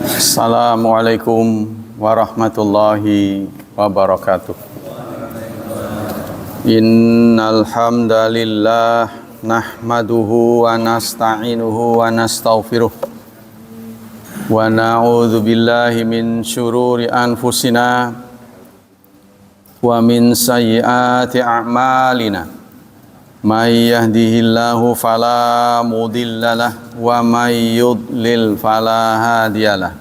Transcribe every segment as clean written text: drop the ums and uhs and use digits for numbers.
Assalamualaikum warahmatullahi wabarakatuh. Innal hamdalillah nahmaduhu wa nasta'inuhu wa nastaghfiruh wa na'udzu billahi min syururi anfusina wa min sayyiati a'malina. May yahdihillahu fala mudhillalah wa may yudlil fala hadiyalah.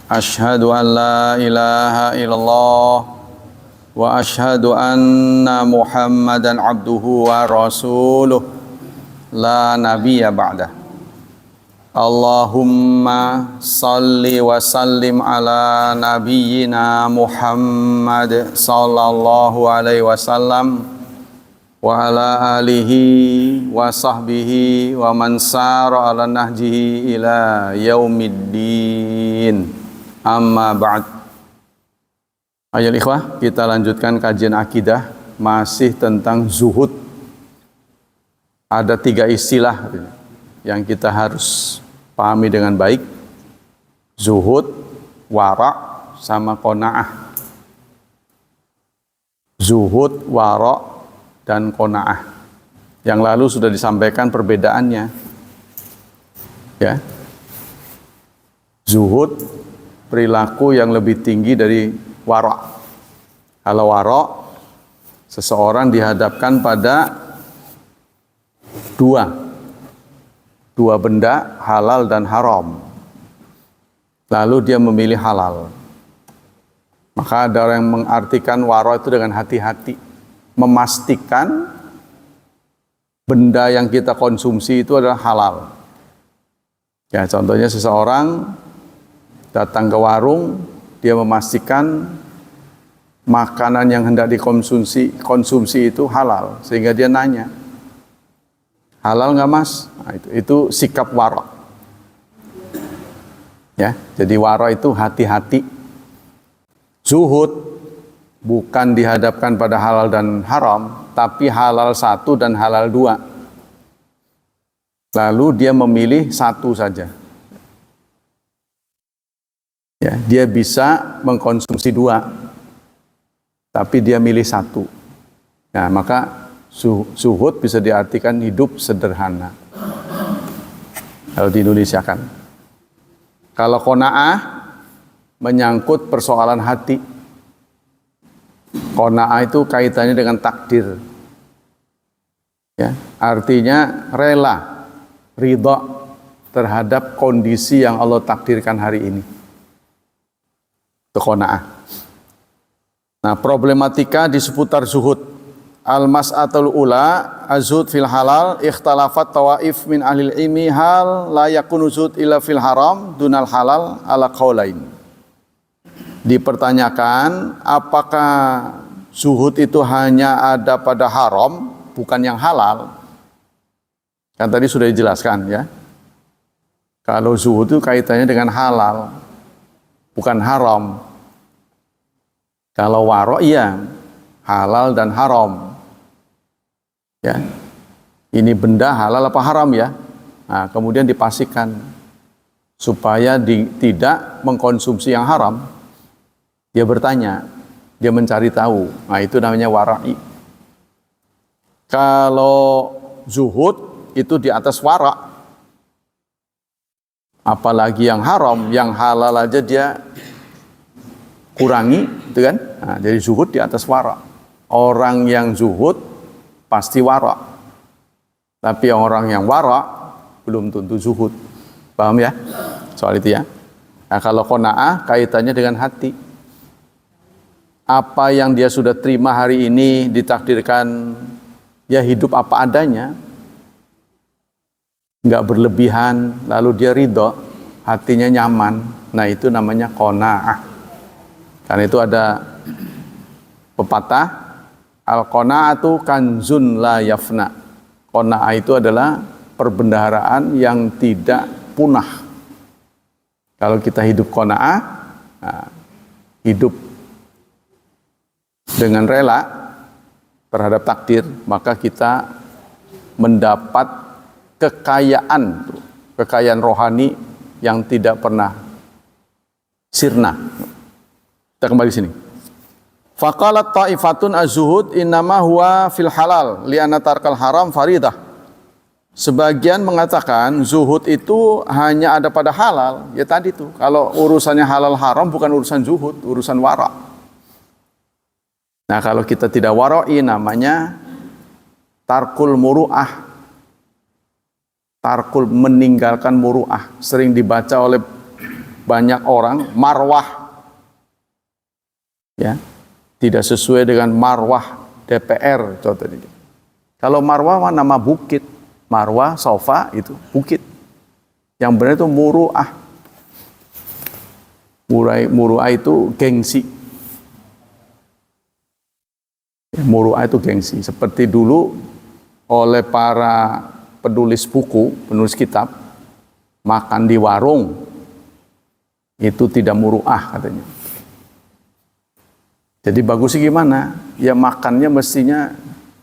Asyhadu an la ilaha illallah wa asyhadu anna Muhammadan abduhu wa rasuluh la nabiyya ba'dah. Allahumma salli wa sallim ala nabiyyina Muhammad sallallahu alaihi wasallam wa ala alihi wa sahbihi wa man sara ala nahjihi ila yaumiddin. Amma ba'd. Ayo ikhwah, kita lanjutkan kajian akidah masih tentang zuhud. Ada 3 istilah yang kita harus pahami dengan baik: zuhud, wara', sama qanaah. Zuhud, wara' dan qanaah. Yang lalu sudah disampaikan perbedaannya. Ya. Zuhud perilaku yang lebih tinggi dari wara'. Kalau wara', seseorang dihadapkan pada dua benda, halal dan haram. Lalu dia memilih halal. Maka ada orang yang mengartikan wara' itu dengan hati-hati, memastikan benda yang kita konsumsi itu adalah halal. Ya, contohnya seseorang datang ke warung, dia memastikan makanan yang hendak dikonsumsi itu halal, sehingga dia nanya, halal nggak mas? Nah, itu sikap wara'. Ya, jadi wara' itu hati-hati. Zuhud bukan dihadapkan pada halal dan haram, tapi halal 1 dan halal 2. Lalu dia memilih 1 saja. Ya, dia bisa mengkonsumsi 2, tapi dia milih 1. Nah, maka zuhud bisa diartikan hidup sederhana. Kalau di Indonesia kan. Kalau qanaah menyangkut persoalan hati. Qanaah itu kaitannya dengan takdir. Ya, artinya rela, ridha terhadap kondisi yang Allah takdirkan hari ini. Itu qanaah. Nah, problematika di seputar zuhud. Al-mas'atul ula, azhud fil halal, ikhtalafat tawaif min ahlil ilmi hal la yakunu zuhud illa fil haram dunal halal ala qaulain. Dipertanyakan, apakah zuhud itu hanya ada pada haram, bukan yang halal? Kan tadi sudah dijelaskan ya. Kalau zuhud itu kaitannya dengan halal, bukan haram. Kalau wara' iya, halal dan haram. Ya. Ini benda halal apa haram ya? Nah, kemudian dipastikan supaya tidak mengkonsumsi yang haram. Dia bertanya, dia mencari tahu. Nah, itu namanya wara'i. Kalau zuhud itu di atas wara'. Apalagi yang haram, yang halal aja dia kurangi, gitu kan? Nah, jadi zuhud di atas wara'. Orang yang zuhud pasti wara'. Tapi orang yang wara' belum tentu zuhud. Paham ya? Soal itu ya. Nah, kalau qanaah kaitannya dengan hati. Apa yang dia sudah terima hari ini ditakdirkan, ya hidup apa adanya, nggak berlebihan, lalu dia ridho, hatinya nyaman. Nah, itu namanya qanaah. Karena itu ada pepatah, al-qanaatu kanzun la yafna. Qanaah itu adalah perbendaharaan yang tidak punah. Kalau kita hidup qanaah, nah, hidup dengan rela terhadap takdir, maka kita mendapat kekayaan rohani yang tidak pernah sirna. Kita kembali sini. Faqalat ta'ifatun az-zuhud innama huwa fil halal li'anna tarkal haram faridah. Sebagian mengatakan zuhud itu hanya ada pada halal. Ya tadi tuh, kalau urusannya halal haram bukan urusan zuhud, urusan wara'. Nah, kalau kita tidak wara'i namanya tarkul muru'ah. Tarkul, meninggalkan muru'ah. Sering dibaca oleh banyak orang marwah. Ya. Tidak sesuai dengan marwah DPR contohnya. Kalau marwah nama bukit, marwah sofa itu bukit. Yang benar itu muru'ah. Muru'ah itu gengsi. Muru'ah itu gengsi. Seperti dulu oleh para penulis buku, penulis kitab, makan di warung itu tidak muru'ah katanya. Jadi bagusnya gimana? Ya makannya mestinya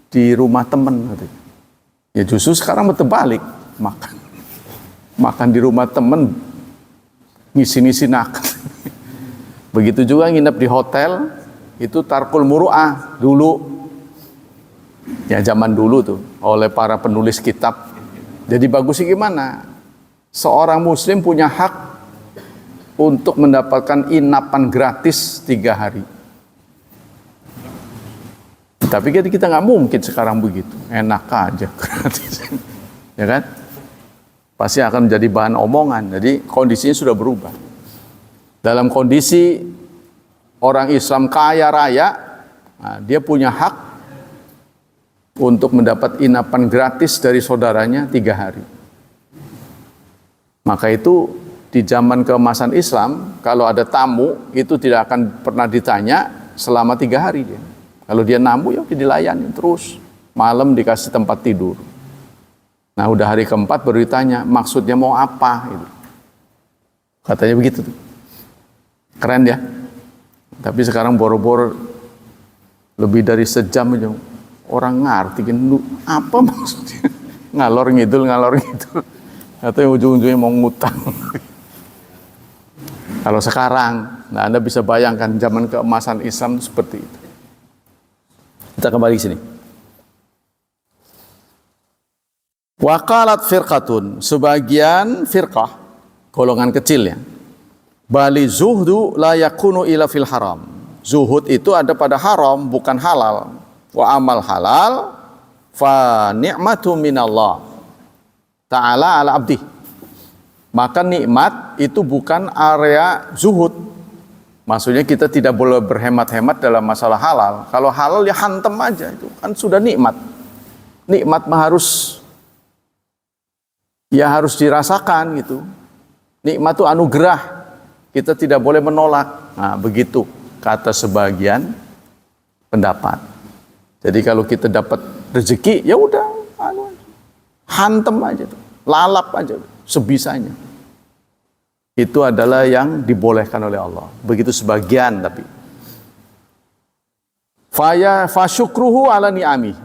di rumah teman katanya. Ya justru sekarang terbalik, makan di rumah teman, ngisi-ngisi nak. Begitu juga nginep di hotel, itu tarkul muru'ah dulu. Ya zaman dulu tuh, oleh para penulis kitab. Jadi bagusnya gimana? Seorang muslim punya hak untuk mendapatkan inapan gratis 3 hari. Tapi kita nggak mungkin sekarang begitu, enak aja gratis, ya kan? Pasti akan menjadi bahan omongan. Jadi kondisinya sudah berubah. Dalam kondisi orang Islam kaya raya, nah, dia punya hak untuk mendapat inapan gratis dari saudaranya 3 hari. Maka itu di zaman keemasan Islam, kalau ada tamu itu tidak akan pernah ditanya selama 3 hari dia. Kalau dia namu ya dilayani terus, malam dikasih tempat tidur. Nah udah hari keempat baru ditanya maksudnya mau apa gitu. Katanya begitu tuh. Keren ya. Tapi sekarang boro-boro lebih dari sejam aja orang ngerti kan apa maksudnya. Ngalor ngidul. Atau ujung-ujungnya mau ngutang. Kalau sekarang, nah Anda bisa bayangkan zaman keemasan Islam seperti itu. Kita kembali ke sini. Waqalat firqatun, sebagian firqah, golongan kecil ya. Bali zuhdu la yakunu ila fil haram. Zuhud itu ada pada haram, bukan halal. Wa amal halal fa ni'matu minallah ta'ala ala abdi. Maka nikmat itu bukan area zuhud. Maksudnya kita tidak boleh berhemat-hemat dalam masalah halal. Kalau halal ya hantem aja, itu kan sudah nikmat. Nikmat mah harus dirasakan gitu. Nikmat itu anugerah. Kita tidak boleh menolak. Nah, begitu kata sebagian pendapat. Jadi kalau kita dapat rezeki, ya udah hantem aja tuh. Lalap aja sebisanya. Itu adalah yang dibolehkan oleh Allah. Begitu sebagian tapi. Fasyukruhu ala ni'ami.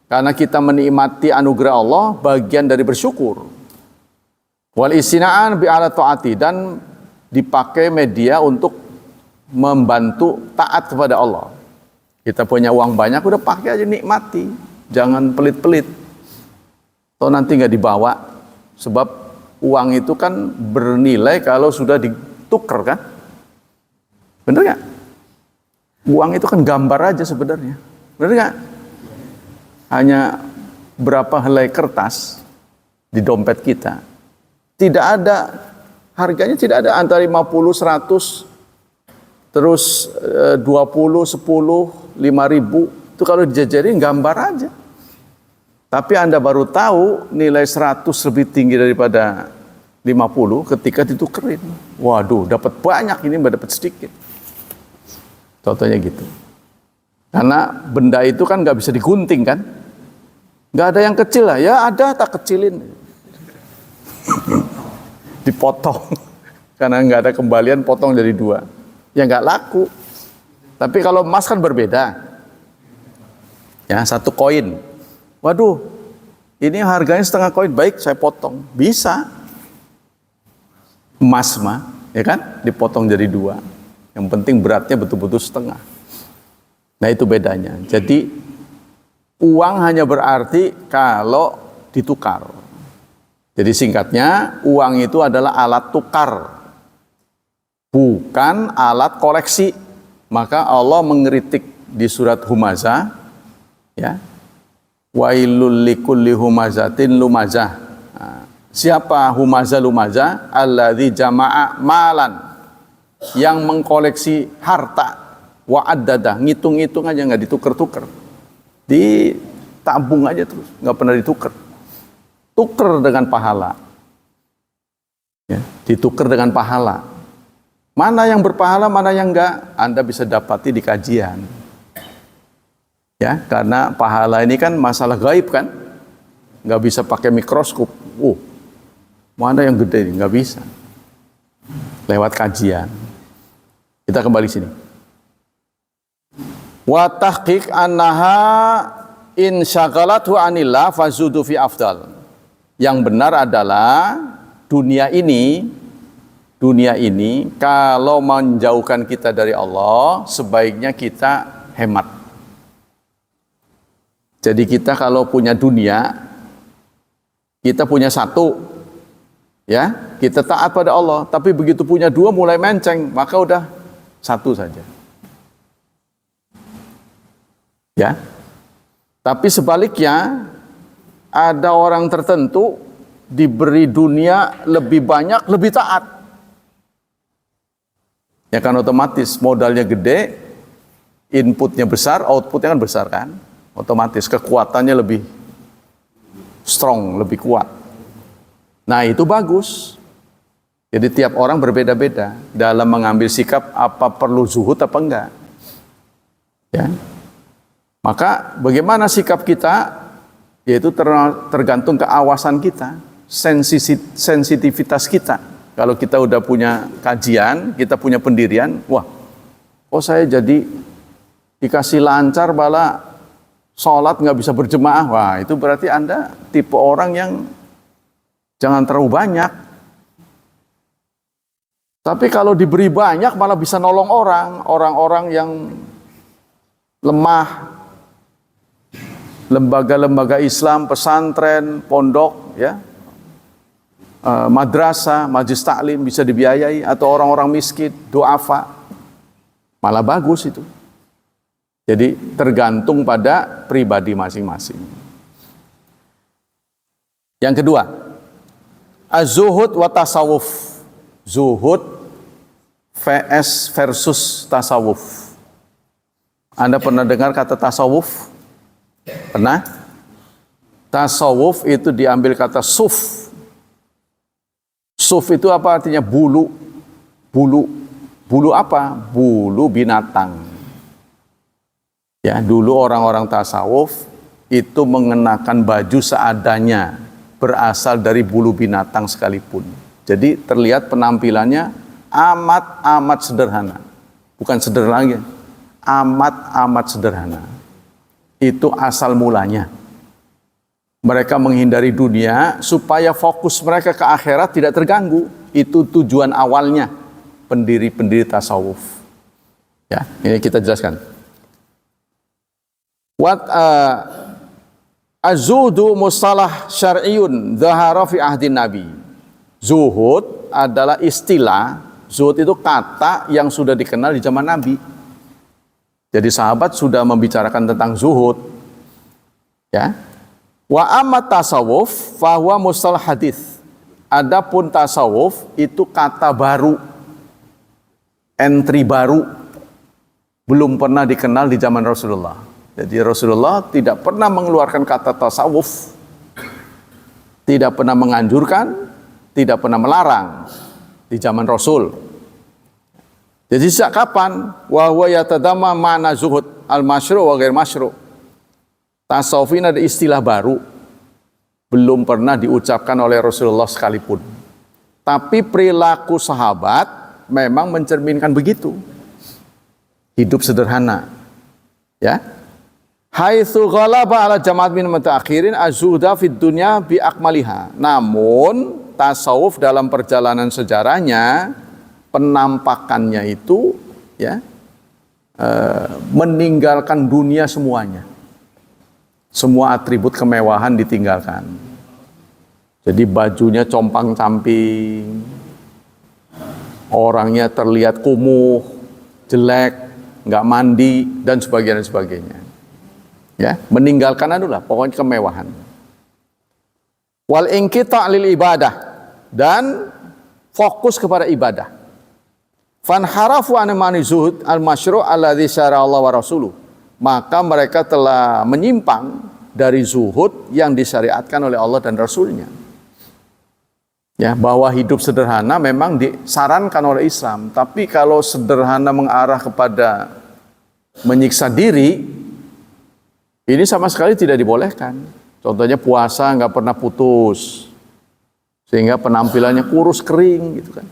Karena kita menikmati anugerah Allah, bagian dari bersyukur. Wal istina'an bi ala ta'ati, dan dipakai media untuk membantu taat kepada Allah. Kita punya uang banyak, udah pakai aja, nikmati. Jangan pelit-pelit. Atau nanti nggak dibawa. Sebab uang itu kan bernilai kalau sudah ditukar kan? Bener nggak? Uang itu kan gambar aja sebenarnya. Bener nggak? Hanya berapa helai kertas di dompet kita. Tidak ada, harganya tidak ada, antara 50, 100, terus 20, 10, 5.000. Itu kalau dijajarin gambar aja. Tapi Anda baru tahu nilai 100 lebih tinggi daripada 50 ketika ditukerin. Waduh, dapat banyak, ini mbak dapat sedikit. Contohnya gitu. Karena benda itu kan nggak bisa digunting kan. Nggak ada yang kecil lah. Ya ada, tak kecilin. Dipotong. Karena nggak ada kembalian, potong jadi 2. Ya nggak laku. Tapi kalau emas kan berbeda. Ya, 1 koin. Waduh, ini harganya setengah koin, baik saya potong. Bisa. Emas mah ya kan? Dipotong jadi 2. Yang penting beratnya betul-betul setengah. Nah itu bedanya. Jadi uang hanya berarti kalau ditukar. Jadi singkatnya, uang itu adalah alat tukar, bukan alat koleksi. Maka Allah mengkritik di surat Humazah, ya, wailul likulli humazatin lumazah. Nah, siapa humazah lumazah? Alladzi jama'a malan, yang mengkoleksi harta, wa addada, ngitung-ngitung aja, nggak ditukar-tukar, ditabung aja terus, nggak pernah ditukar. Tuker dengan pahala, ya, ditukar dengan pahala. Mana yang berpahala, mana yang enggak, Anda bisa dapati di kajian. Ya, karena pahala ini kan masalah gaib kan, nggak bisa pakai mikroskop. Mana yang gede, nggak bisa. Lewat kajian. Kita kembali sini. Wa tahqiq annaha in syaghalathu anillah fazudu fi afdal. Yang benar adalah dunia ini kalau menjauhkan kita dari Allah, sebaiknya kita hemat. Jadi kita kalau punya dunia, kita punya 1, ya, kita taat pada Allah. Tapi begitu punya 2 mulai menceng, maka udah 1 saja. Ya. Tapi sebaliknya, ada orang tertentu diberi dunia lebih banyak, lebih taat. Ya kan otomatis modalnya gede, inputnya besar, outputnya kan besar kan. Otomatis kekuatannya lebih strong, lebih kuat. Nah itu bagus. Jadi tiap orang berbeda-beda dalam mengambil sikap apa perlu zuhud apa enggak. Ya. Maka bagaimana sikap kita? Yaitu tergantung keawasan kita, sensitivitas kita. Kalau kita udah punya kajian, kita punya pendirian, wah, saya jadi dikasih lancar bala sholat nggak bisa berjemaah, wah itu berarti Anda tipe orang yang jangan terlalu banyak. Tapi kalau diberi banyak malah bisa nolong orang-orang yang lemah, lembaga-lembaga Islam, pesantren, pondok, ya, madrasah, majelis taklim bisa dibiayai, atau orang-orang miskin, duafa, malah bagus itu. Jadi tergantung pada pribadi masing-masing. Yang kedua, az-zuhud wa tasawuf. Zuhud versus tasawuf. Anda pernah dengar kata tasawuf? Pernah? Tasawuf itu diambil kata suf. Suf itu apa artinya? Bulu. Bulu apa? Bulu binatang. Ya, dulu orang-orang tasawuf itu mengenakan baju seadanya, berasal dari bulu binatang sekalipun. Jadi terlihat penampilannya amat sederhana. Bukan sederhana lagi, amat sederhana. Itu asal mulanya. Mereka menghindari dunia supaya fokus mereka ke akhirat tidak terganggu. Itu tujuan awalnya pendiri-pendiri tasawuf. Ya, ini kita jelaskan. Az-zuhdu mustalah syar'iyyun dzahara fi ahdin nabi. Zuhud adalah istilah, zuhud itu kata yang sudah dikenal di zaman Nabi. Jadi sahabat sudah membicarakan tentang zuhud. Ya. Wa amma tasawuf fahuwa mustalah hadis. Adapun tasawuf itu kata baru, entry baru, belum pernah dikenal di zaman Rasulullah. Jadi Rasulullah tidak pernah mengeluarkan kata tasawuf, tidak pernah menganjurkan, tidak pernah melarang di zaman Rasul. Jadi sejak kapan? Wa huwa yatadamma ma'na zuhud al-masyru' wa ghair masyru'. Tasawuf ini ada istilah baru, belum pernah diucapkan oleh Rasulullah sekalipun. Tapi perilaku sahabat memang mencerminkan begitu. Hidup sederhana. Ya. Haitsu ghalaba ala jama'at min mutaakhirin az-zuhda fid dunya bi akmaliha. Namun tasawuf dalam perjalanan sejarahnya penampakannya itu ya meninggalkan dunia semuanya. Semua atribut kemewahan ditinggalkan. Jadi bajunya compang-camping, orangnya terlihat kumuh, jelek, nggak mandi dan sebagainya. Ya, meninggalkan pokoknya kemewahan. Wal inqita' lil ibadah, dan fokus kepada ibadah. Fanharafu an mani zuhud al masyru' alladzi syara Allah wa rasuluh. Maka mereka telah menyimpang dari zuhud yang disyariatkan oleh Allah dan Rasulnya. Ya, bahwa hidup sederhana memang disarankan oleh Islam, tapi kalau sederhana mengarah kepada menyiksa diri, ini sama sekali tidak dibolehkan. Contohnya puasa nggak pernah putus, sehingga penampilannya kurus kering gitu kan.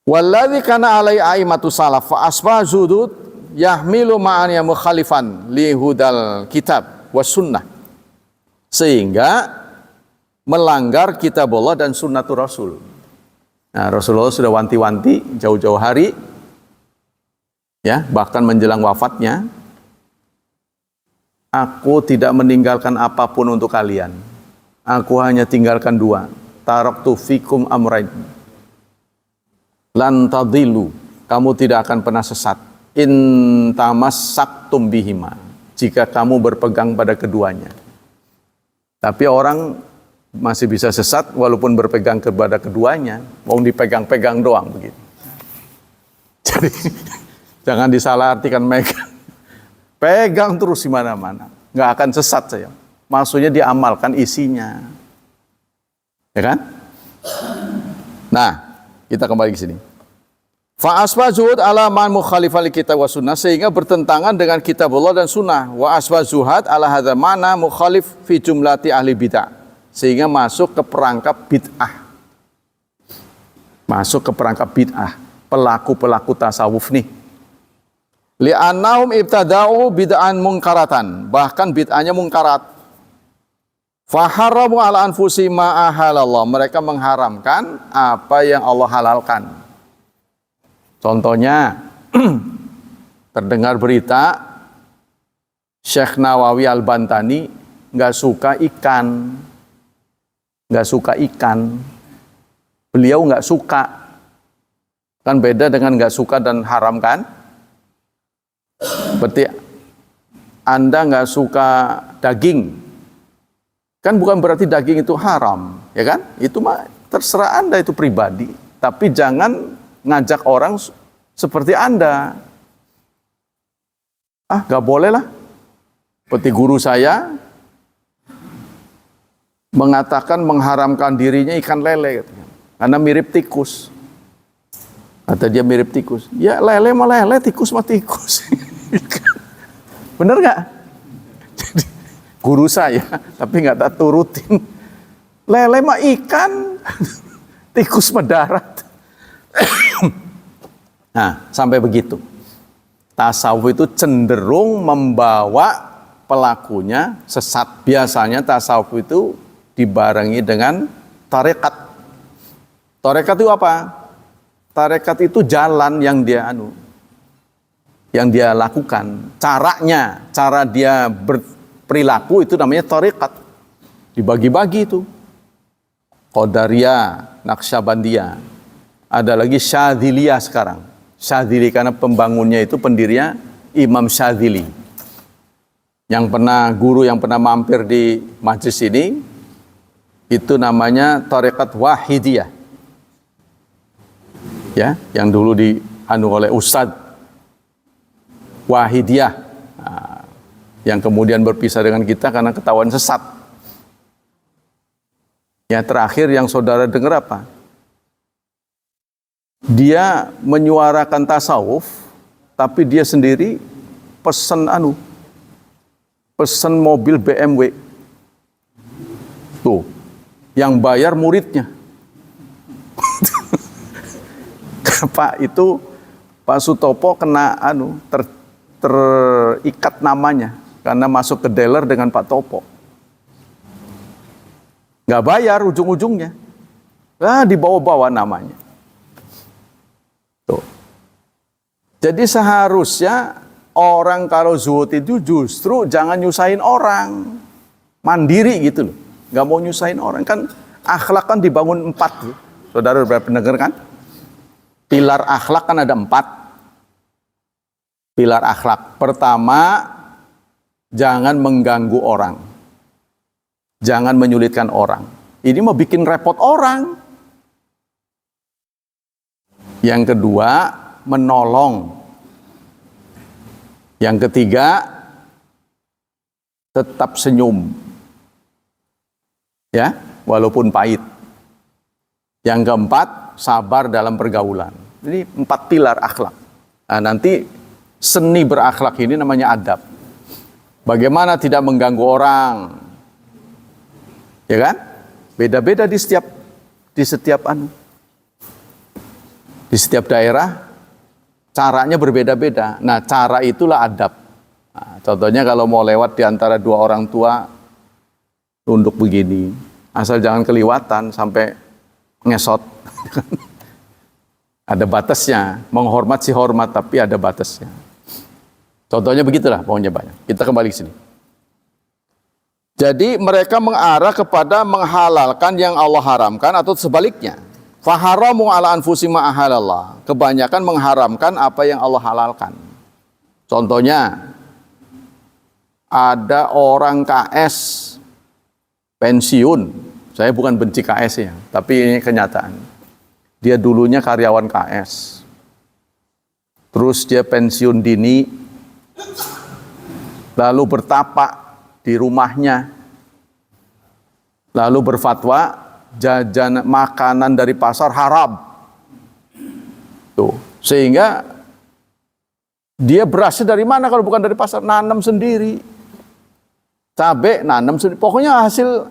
Walladzi kana alai aimatu salaf fa asbah zudud yahmilu ma'aniya mukhalifan li hudal kitab was sunnah, sehingga melanggar kitab Allah dan sunnatul Rasul. Nah, Rasulullah sudah wanti-wanti jauh-jauh hari, ya, bahkan menjelang wafatnya, aku tidak meninggalkan apapun untuk kalian. Aku hanya tinggalkan dua. Taraktu fikum amrain. Lan tadillu. Kamu tidak akan pernah sesat. In tamassaktum bihima. Jika kamu berpegang pada keduanya. Tapi orang masih bisa sesat walaupun berpegang kepada keduanya. Mau dipegang-pegang doang begitu. Jadi jangan disalahartikan megang. Pegang terus di mana-mana, nggak akan sesat saya. Maksudnya diamalkan isinya, ya kan? Nah, kita kembali ke sini. Fa asbah zuhud ala man mukhalifal kitab wa sunnah, sehingga bertentangan dengan kitab Allah dan sunnah. Wa asbah zuhad ala hadza mana mukhalif fi jumlati ahli bid'ah, sehingga masuk ke perangkap bid'ah. Masuk ke perangkap bid'ah, pelaku-pelaku tasawuf nih. Li'annahum ibtada'u bid'an mungkaratan, bahkan bid'ahnya mungkarat. Faharamu ala anfusi ma ahalallah, mereka mengharamkan apa yang Allah halalkan. Contohnya terdengar berita Syekh Nawawi Al-Bantani nggak suka ikan. Beliau nggak suka. Kan beda dengan nggak suka dan haram kan? Berarti Anda nggak suka daging, kan bukan berarti daging itu haram, ya kan? Itu mah terserah Anda, itu pribadi. Tapi jangan ngajak orang seperti Anda. Nggak boleh lah. Seperti guru saya mengatakan mengharamkan dirinya ikan lele, karena mirip tikus. Kata dia mirip tikus. Ya lele mah lele, tikus mah tikus. Bener nggak? Jadi guru saya, tapi nggak tak turutin. Lele mah ikan, tikus mah darat. Nah, sampai begitu. Tasawuf itu cenderung membawa pelakunya sesat. Biasanya tasawuf itu dibarengi dengan tarekat. Tarekat itu apa? Tarekat itu jalan yang dia lakukan, cara dia berperilaku, itu namanya tarekat. Dibagi-bagi itu. Qadariyah, Naqsyabandiyah. Ada lagi Syadziliyah sekarang. Syadzili karena pembangunnya itu pendirinya Imam Syadzili. Guru yang pernah mampir di majlis ini, itu namanya tarekat Wahidiyah. Ya, yang dulu oleh Ustadz Wahidiyah, yang kemudian berpisah dengan kita karena ketahuan sesat. Ya, terakhir yang saudara dengar apa? Dia menyuarakan tasawuf, tapi dia sendiri pesen mobil BMW. Tuh, yang bayar muridnya. Pak Sutopo kena terikat namanya karena masuk ke dealer dengan Pak Topo. Nggak bayar ujung-ujungnya. Dibawa-bawa namanya. Tuh. Jadi seharusnya orang kalau zuhud itu justru jangan nyusahin orang. Mandiri gitu loh. Gak mau nyusahin orang. Kan akhlak kan dibangun 4. Gitu. Saudara udah pendengar kan? Pilar akhlak kan ada 4. Pilar akhlak. Pertama, jangan mengganggu orang. Jangan menyulitkan orang. Ini mau bikin repot orang. Yang kedua, menolong. Yang ketiga, tetap senyum. Ya, walaupun pahit. Yang keempat, sabar dalam pergaulan. Ini 4 pilar akhlak. Nah, nanti seni berakhlak ini namanya adab. Bagaimana tidak mengganggu orang. Ya kan? Beda-beda di setiap daerah, caranya berbeda-beda. Nah, cara itulah adab. Nah, contohnya kalau mau lewat di antara 2 orang tua, tunduk begini. Asal jangan keliwatan sampai ngesot. Ada batasnya. Menghormat sih hormat, tapi ada batasnya. Contohnya begitulah, pokoknya banyak. Kita kembali ke sini. Jadi mereka mengarah kepada menghalalkan yang Allah haramkan atau sebaliknya. Faharamu ala anfusihim ma ahalallah. Kebanyakan mengharamkan apa yang Allah halalkan. Contohnya, ada orang KS pensiun. Saya bukan benci KS ya, tapi ini kenyataan. Dia dulunya karyawan KS. Terus dia pensiun dini, lalu bertapa di rumahnya, lalu berfatwa jajan makanan dari pasar haram. Tuh, sehingga dia berasnya dari mana kalau bukan dari pasar? Nanam sendiri, cabai nanam sendiri, pokoknya hasil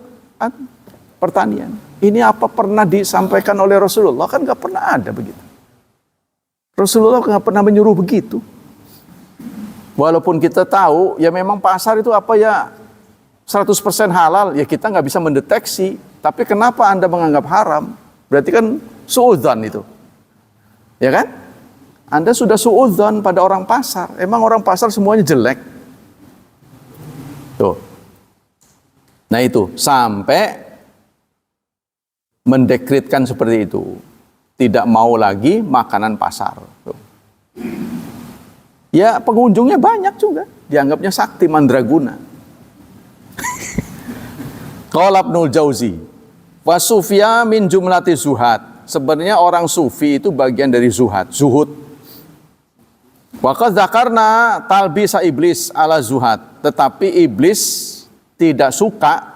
pertanian. Ini apa pernah disampaikan oleh Rasulullah? Kan gak pernah ada begitu. Rasulullah gak pernah menyuruh begitu. Walaupun kita tahu, ya memang pasar itu apa ya 100% halal, ya kita nggak bisa mendeteksi. Tapi kenapa Anda menganggap haram? Berarti kan suudzon itu. Ya kan? Anda sudah suudzon pada orang pasar. Emang orang pasar semuanya jelek? Tuh. Nah itu, sampai mendekretkan seperti itu. Tidak mau lagi makanan pasar. Tuh. Ya pengunjungnya banyak juga. Dianggapnya sakti mandraguna. Qala Ibnul Jauzi, wa sufya min jumlati zuhad. Sebenarnya orang sufi itu bagian dari zuhud. Wa qad dzakarna talbisa iblis ala zuhad. Tetapi iblis tidak suka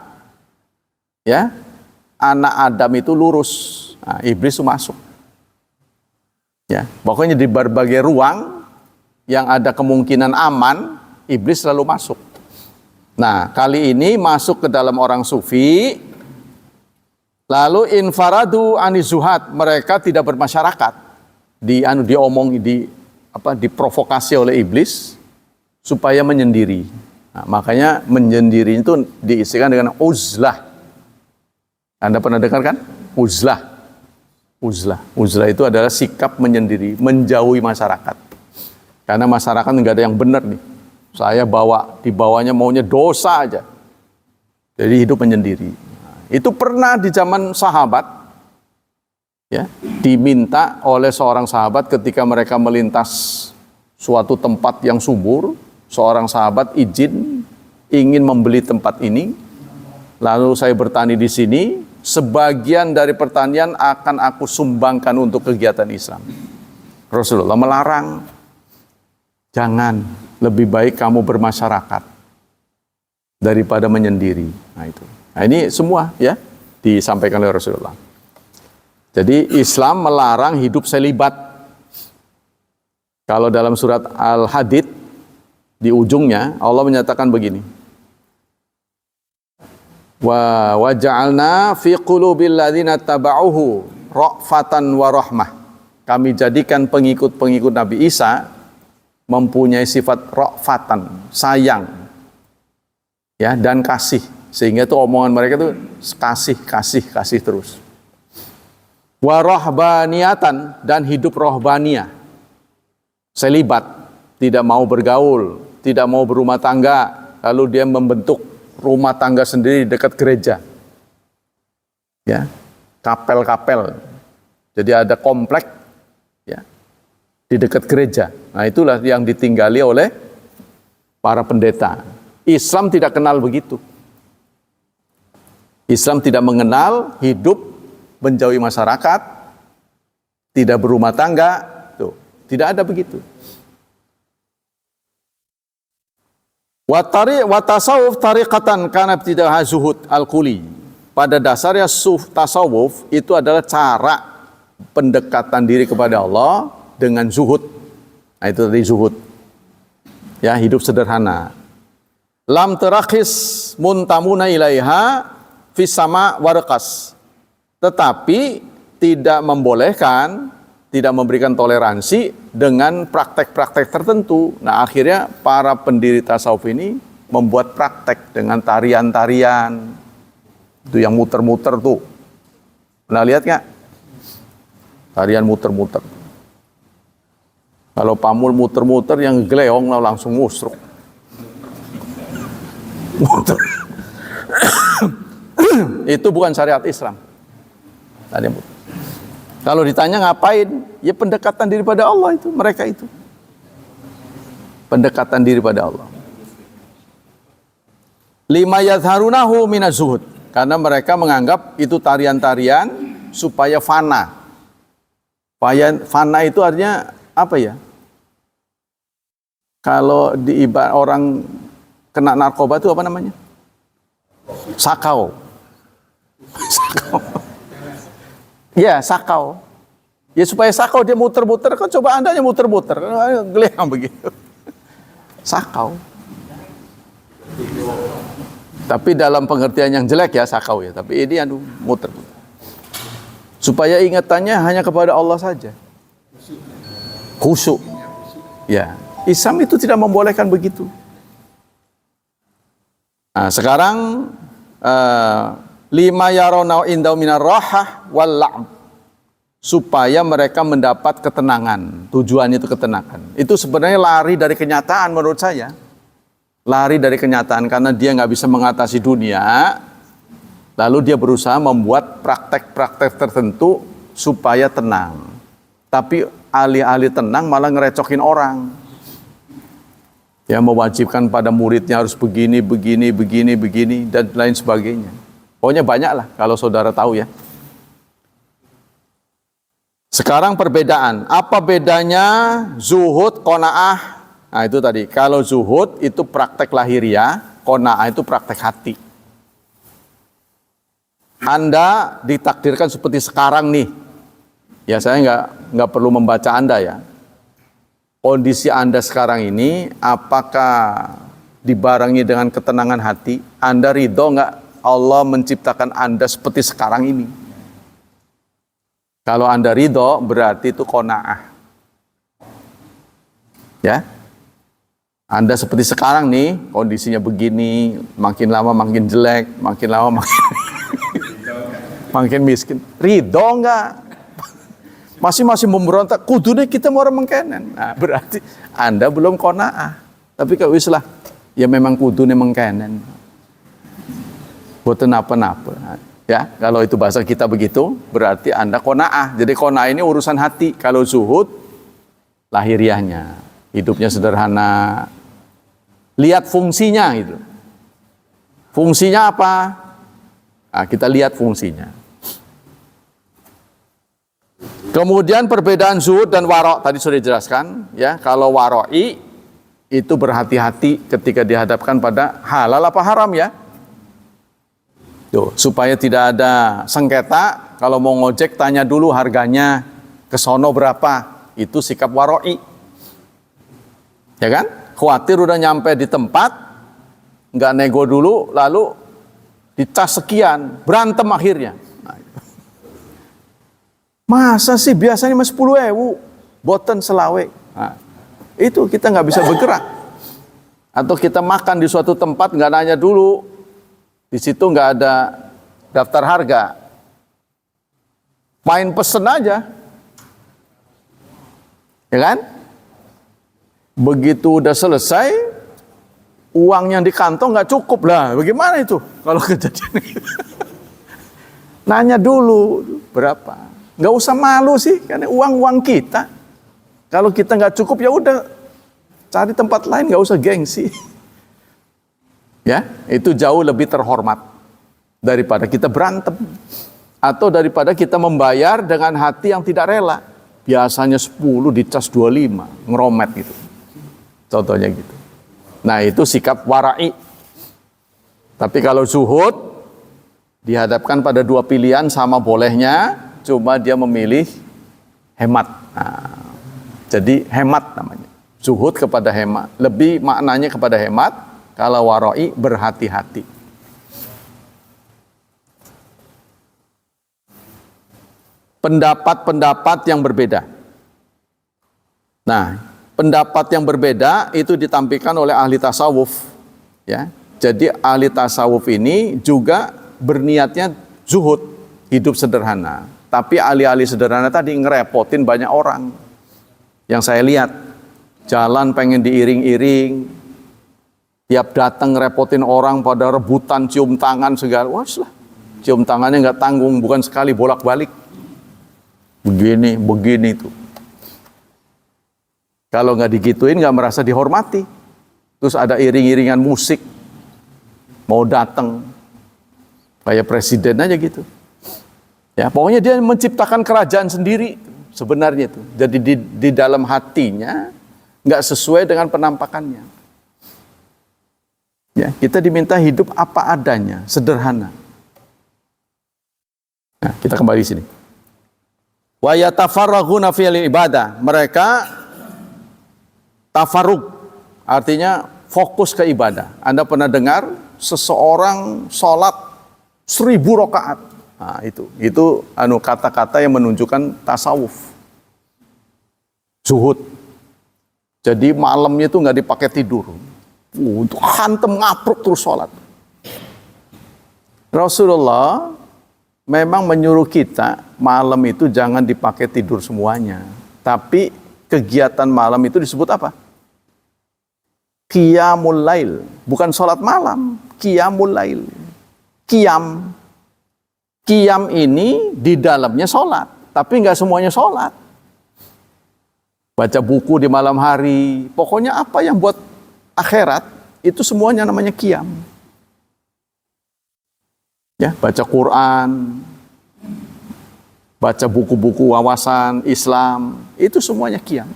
ya anak Adam itu lurus. Nah, iblis itu masuk. Ya, pokoknya di berbagai ruang yang ada kemungkinan aman, iblis selalu masuk. Nah, kali ini masuk ke dalam orang sufi, lalu infaradu anizuhat, mereka tidak bermasyarakat, diprovokasi oleh iblis supaya menyendiri. Nah, makanya menyendiri itu diisikan dengan uzlah. Anda pernah dengar kan? Uzlah itu adalah sikap menyendiri, menjauhi masyarakat. Karena masyarakat nggak ada yang benar nih. Saya dibawanya maunya dosa aja. Jadi hidup menyendiri. Itu pernah di zaman sahabat, ya, diminta oleh seorang sahabat ketika mereka melintas suatu tempat yang subur, seorang sahabat ingin membeli tempat ini. Lalu saya bertani di sini, sebagian dari pertanian akan aku sumbangkan untuk kegiatan Islam. Rasulullah melarang, jangan, lebih baik kamu bermasyarakat daripada menyendiri. Nah itu. Nah ini semua ya disampaikan oleh Rasulullah. Jadi Islam melarang hidup selibat. Kalau dalam surat Al-Hadid di ujungnya Allah menyatakan begini. Wa ja'alna fi qulubil ladzina taba'uhu ra'fatan wa rahmah. Kami jadikan pengikut-pengikut Nabi Isa mempunyai sifat ra'fatan, sayang, ya, dan kasih, sehingga itu omongan mereka itu kasih terus. Wa rohbaniatan, dan hidup rohbaniyah. Selibat, tidak mau bergaul, tidak mau berumah tangga, lalu dia membentuk rumah tangga sendiri dekat gereja. Ya, kapel-kapel. Jadi ada komplek ya di dekat gereja. Nah, itulah yang ditinggali oleh para pendeta. Islam tidak kenal begitu. Islam tidak mengenal hidup menjauhi masyarakat, tidak berumah tangga, tuh, tidak ada begitu. Wa tasawuf tariqatan kana ibtidaha zuhud al-kuli. Pada dasarnya tasawuf itu adalah cara pendekatan diri kepada Allah dengan zuhud. Nah, itu tadi zuhud. Ya, hidup sederhana. Lam terakhis muntamuna ilaiha fis sama warqas. Tetapi tidak membolehkan, tidak memberikan toleransi dengan praktek-praktek tertentu. Nah, akhirnya para pendiri tasawuf ini membuat praktek dengan tarian-tarian. Itu yang muter-muter tuh. Pernah lihat nggak? Tarian muter-muter. Kalau pamul muter-muter, yang geleong langsung musruk. Muter. Itu bukan syariat Islam. Kalau ditanya ngapain? Ya pendekatan diri pada Allah itu, mereka itu. Pendekatan diri pada Allah. Lima yadharunahu minaz zuhud. Karena mereka menganggap itu tarian-tarian supaya fana. Fana itu artinya apa ya? Kalau di orang kena narkoba itu apa namanya? Sakau. Sakau. Ya, sakau. Ya supaya sakau dia muter-muter, kan coba Anda yang muter-muter. Geleng begitu. Sakau. Tapi dalam pengertian yang jelek ya sakau ya. Tapi ini muter-muter. Supaya ingatannya hanya kepada Allah saja. Khusyuk. Ya. Islam itu tidak membolehkan begitu. Nah, sekarang lima yaronau indau minar rahah wal la'b, supaya mereka mendapat ketenangan. Tujuan itu ketenangan. Itu sebenarnya lari dari kenyataan menurut saya. Lari dari kenyataan karena dia nggak bisa mengatasi dunia, lalu dia berusaha membuat praktek-praktek tertentu supaya tenang. Tapi alih-alih tenang malah ngerecokin orang. Ya, mewajibkan pada muridnya harus begini, dan lain sebagainya. Pokoknya banyak lah kalau saudara tahu ya. Sekarang perbedaan. Apa bedanya zuhud, qanaah? Nah itu tadi, kalau zuhud itu praktek lahiriah, qanaah itu praktek hati. Anda ditakdirkan seperti sekarang nih. Ya saya nggak perlu membaca Anda ya. Kondisi Anda sekarang ini, apakah dibarengi dengan ketenangan hati? Anda ridho nggak Allah menciptakan Anda seperti sekarang ini? Kalau Anda ridho, berarti itu qanaah. Ya. Anda seperti sekarang nih, kondisinya begini, makin lama makin jelek, makin lama makin miskin. Ridho enggak? Masih memberontak, kudune kita mau orang mengkenen. Nah, berarti Anda belum qanaah. Tapi kalau islah, ya memang kudune mengkenen. Boten apa-apa. Ya, kalau itu bahasa kita begitu, berarti Anda qanaah. Jadi qanaah ini urusan hati. Kalau zuhud, lahiriahnya. Hidupnya sederhana. Lihat fungsinya itu. Fungsinya apa? Nah, kita lihat fungsinya. Kemudian perbedaan zuhud dan waro' tadi sudah dijelaskan. Ya, kalau waro'i itu berhati-hati ketika dihadapkan pada halal apa haram ya. Tuh, supaya tidak ada sengketa. Kalau mau ngojek tanya dulu harganya, kesono berapa. Itu sikap waro'i. Ya kan? Khawatir udah nyampe di tempat, nggak nego dulu, lalu dicas sekian, berantem akhirnya. Nah, masa sih biasanya mas 10.000, boten selawe. Nah, itu kita nggak bisa bergerak. Atau kita makan di suatu tempat nggak nanya dulu, di situ nggak ada daftar harga. Main pesen aja. Ya kan? Begitu udah selesai, uang yang di kantong nggak cukup lah. Bagaimana itu kalau kejadian? Nanya dulu berapa. Nggak usah malu sih, karena uang kita. Kalau kita nggak cukup ya udah cari tempat lain, nggak usah gengsi. Ya, itu jauh lebih terhormat daripada kita berantem atau daripada kita membayar dengan hati yang tidak rela. Biasanya 10 dicas 25, ngeromet gitu. Contohnya gitu. Nah, itu sikap wara'i. Tapi kalau zuhud dihadapkan pada dua pilihan sama bolehnya, cuma dia memilih hemat. Nah, jadi hemat namanya. Zuhud kepada hemat, lebih maknanya kepada hemat. Kalau wara'i berhati-hati. Pendapat-pendapat yang berbeda. Nah, pendapat yang berbeda itu ditampilkan oleh ahli tasawuf. Ya, jadi ahli tasawuf ini juga berniatnya zuhud, hidup sederhana. Tapi ahli-ahli sederhana tadi ngerepotin banyak orang. Yang saya lihat, jalan pengen diiring-iring, tiap datang ngerepotin orang pada rebutan cium tangan segala. Wah lah, cium tangannya nggak tanggung, bukan sekali bolak-balik. Begini tuh. Kalau nggak digituin nggak merasa dihormati. Terus ada iring-iringan musik mau datang kayak presiden aja gitu. Ya, pokoknya dia menciptakan kerajaan sendiri sebenarnya itu. Jadi di dalam hatinya nggak sesuai dengan penampakannya. Ya, kita diminta hidup apa adanya, sederhana. Nah, kita kembali sini. Wa yatafarraghuna fil ibadah. Mereka tafarrug, artinya fokus ke ibadah. Anda pernah dengar seseorang sholat 1000 rakaat? Nah, itu kata-kata yang menunjukkan tasawuf, zuhud. Jadi malamnya itu nggak dipakai tidur, untuk hantem ngapruk terus sholat. Rasulullah memang menyuruh kita malam itu jangan dipakai tidur semuanya. Tapi kegiatan malam itu disebut apa? Qiyamul lail. Bukan sholat malam. Qiyamul lail. Qiyam. Qiyam ini di dalamnya sholat. Tapi nggak semuanya sholat. Baca buku di malam hari. Pokoknya apa yang buat akhirat, itu semuanya namanya qiyam. Ya, baca Quran, baca buku-buku wawasan Islam, itu semuanya qiyam.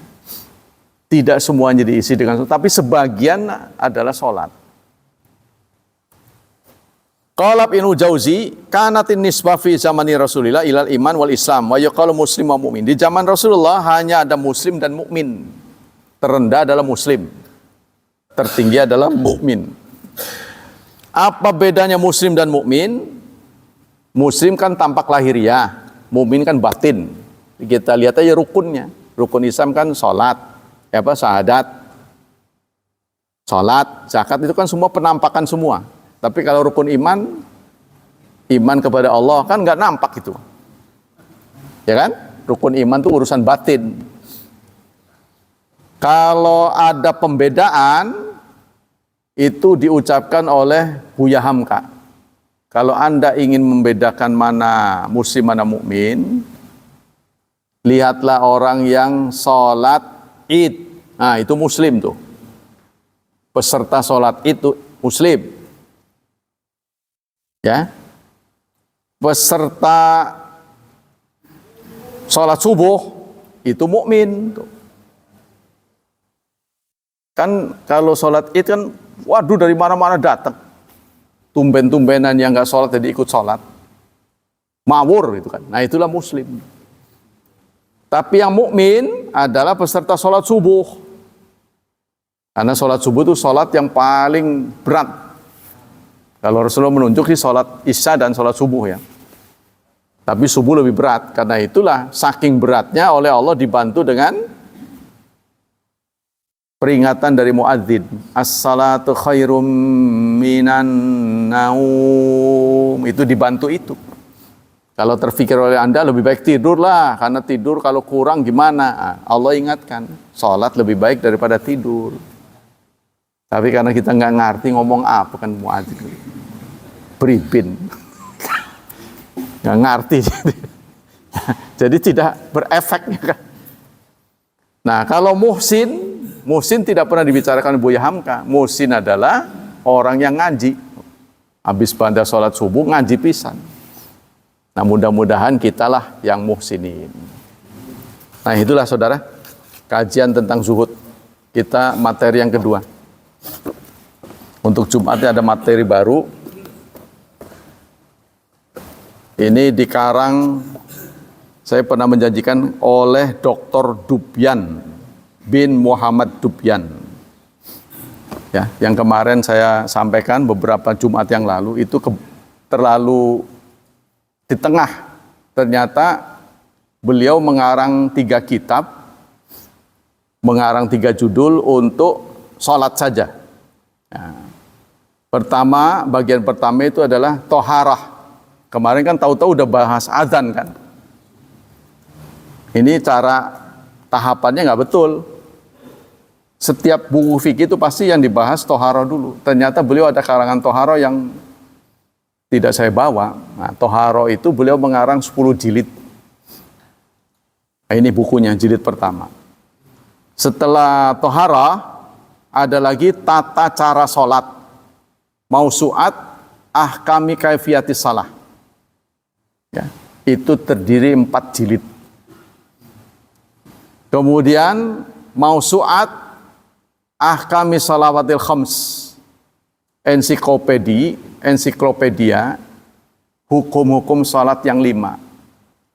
Tidak semuanya diisi dengan sholat, tapi sebagian adalah sholat. Qala Ibnu Jauzi, kanatin nisbah fi zamani Rasulillah ilal iman wal Islam wa yuqalu muslim wa mu'min. Di zaman Rasulullah hanya ada muslim dan mukmin. Terendah adalah muslim, tertinggi adalah mukmin. Apa bedanya muslim dan mukmin? Muslim kan tampak lahiriah, mukmin kan batin. Kita lihat aja rukunnya. Rukun Islam kan salat, syahadat, salat, zakat itu kan semua penampakan semua. Tapi kalau rukun iman kepada Allah kan nggak nampak itu. Ya kan? Rukun iman itu urusan batin. Kalau ada pembedaan itu diucapkan oleh Buya Hamka. Kalau Anda ingin membedakan mana muslim mana mukmin, lihatlah orang yang sholat id. Nah, itu muslim tuh. Peserta sholat itu muslim. Ya. Peserta sholat subuh itu mukmin tuh. Kan kalau sholat id kan, waduh dari mana-mana datang. Tumben-tumbenan yang nggak sholat jadi ikut sholat. Mawur gitu kan. Nah itulah muslim. Tapi yang mukmin adalah peserta sholat subuh. Karena sholat subuh itu sholat yang paling berat. Kalau Rasulullah menunjuk di sholat isya dan sholat subuh ya. Tapi subuh lebih berat. Karena itulah saking beratnya oleh Allah dibantu dengan peringatan dari muadzin, as-salatu khairum minan naum, itu dibantu itu. Kalau terfikir oleh Anda lebih baik tidurlah, karena tidur kalau kurang gimana? Nah, Allah ingatkan, sholat lebih baik daripada tidur. Tapi karena kita nggak ngerti ngomong apa kan muadzin, beribin, nggak ngerti, jadi tidak berefek. Nah kalau muhsin tidak pernah dibicarakan Buya Hamka. Muhsin adalah orang yang ngaji, habis pada sholat subuh ngaji pisan. Nah mudah-mudahan kitalah yang muhsinin. Nah itulah saudara, kajian tentang zuhud. Kita materi yang kedua. Untuk Jumatnya ada materi baru. Ini dikarang, saya pernah menjanjikan oleh Dr. Dubyan bin Muhammad Dubyan. Ya, yang kemarin saya sampaikan beberapa Jumat yang lalu itu terlalu di tengah. Ternyata beliau mengarang 3 kitab, mengarang 3 judul untuk sholat saja. Nah, bagian pertama itu adalah toharah. Kemarin kan tahu-tahu udah bahas azan kan. Ini cara tahapannya nggak betul. Setiap buku fikih itu pasti yang dibahas toharah dulu. Ternyata beliau ada karangan toharah yang tidak saya bawa. Nah, toharah itu beliau mengarang 10 jilid. Nah, ini bukunya, jilid pertama. Setelah toharah, ada lagi tata cara sholat. Mausu'at ahkami kaifiyatis salah. Ya, itu terdiri 4 jilid. Kemudian mausu'at ahkami salawatil khams. Ensiklopedia hukum-hukum salat yang 5.